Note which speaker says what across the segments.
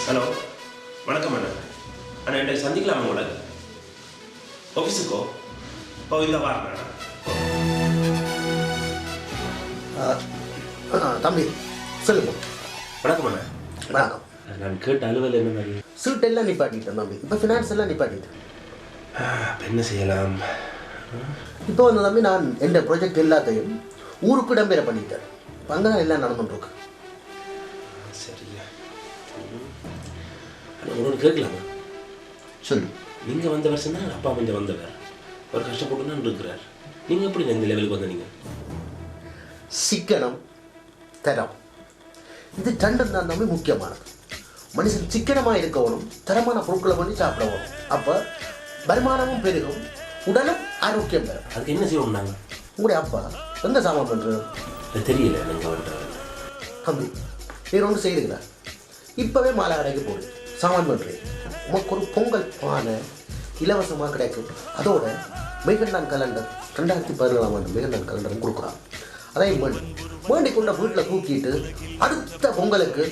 Speaker 1: Hello, வணக்கம் அண்ணா. அண்ணா என்னை சந்திக்கலாம் உங்களை ஆஃபீஸுக்கோ? ஓ இந்த வாரம்
Speaker 2: தம்பி சொல்லுங்க.
Speaker 1: வணக்கம் அண்ணா.
Speaker 2: வணக்கம்.
Speaker 1: நான் கேட்ட அலுவல் என்ன மாதிரி?
Speaker 2: சீட் எல்லாம் நிப்பாட்டிட்டேன் தம்பி. இப்போ ஃபினான்ஸ் எல்லாம் நிப்பாட்டிட்டேன்.
Speaker 1: என்ன செய்யலாம்?
Speaker 2: இப்போ வந்து தம்பி நான் எந்த ப்ராஜெக்ட் எல்லாத்தையும் ஊருக்கு இடம்பெற பண்ணிட்டேன். அங்கே தான் எல்லாம் நடந்துட்டுருக்கு.
Speaker 1: சரியா? ஒன்று கேட்கலாமா?
Speaker 2: சொல்லு.
Speaker 1: நீங்கள் வந்த வருஷம் தான் அப்பா கொஞ்சம் வந்தவர். அவர் கஷ்டப்பட்டு தான் இருக்கிறார். நீங்கள் எப்படி இந்த லெவலுக்கு வந்தீங்க?
Speaker 2: சிக்கனம், தரம், இது ரெண்டும் தான் தம்பி முக்கியமானது. மனுஷன் சிக்கனமாக இருக்கணும், தரமான பொருட்களை பண்ணி சாப்பிடணும். அப்போ வருமானமும் பெருகும், உடலும் ஆரோக்கியம் பெறும்.
Speaker 1: அதுக்கு என்ன செய்வோம் நாங்கள்?
Speaker 2: உங்களுடைய அப்பா எந்த சாமான் பண்ணுறது?
Speaker 1: தெரியல. நீங்கள் வந்துட்டு
Speaker 2: தம்பி வேறு ஒன்று செய்துக்கிறேன். இப்போவே மாலை கடைக்கு போடு, சாமான் பண்ணுறேன். உனக்கு ஒரு பொங்கல் பானை இலவசமாக கிடைக்கும். அதோட மேகண்டான் கலண்டர் 2017ஆம் ஆண்டு மேகண்டான் கலண்டரும் கொடுக்குறான். அதையும் வேண்டி கொண்ட வீட்டில் தூக்கிட்டு அடுத்த பொங்கலுக்கு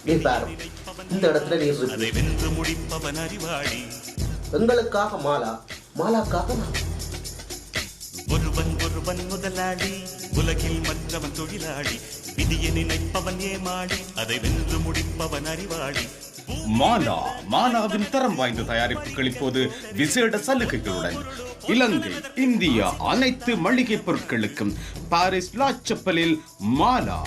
Speaker 2: நீ பாரு இந்த இடத்துல நீர் எங்களுக்காக மாலா, மாலாக்காக நான்.
Speaker 3: ஒருவன் ஒருவன் முதலாளி, உலகில் மற்றவன் தொழிலாளி, விதியை நினைப்பவன் ஏமாளி, அதை வென்று முடிப்பவன் அறிவாளி.
Speaker 4: மானா, மானாவின் தரம் வாய்ந்த தயாரிப்புகள் இப்போது விசேட சலுகைகளுடன் இலங்கை, இந்தியா அனைத்து மளிகை பொருட்களுக்கும் பாரிஸ் லாச்சப்பலில் மாலா.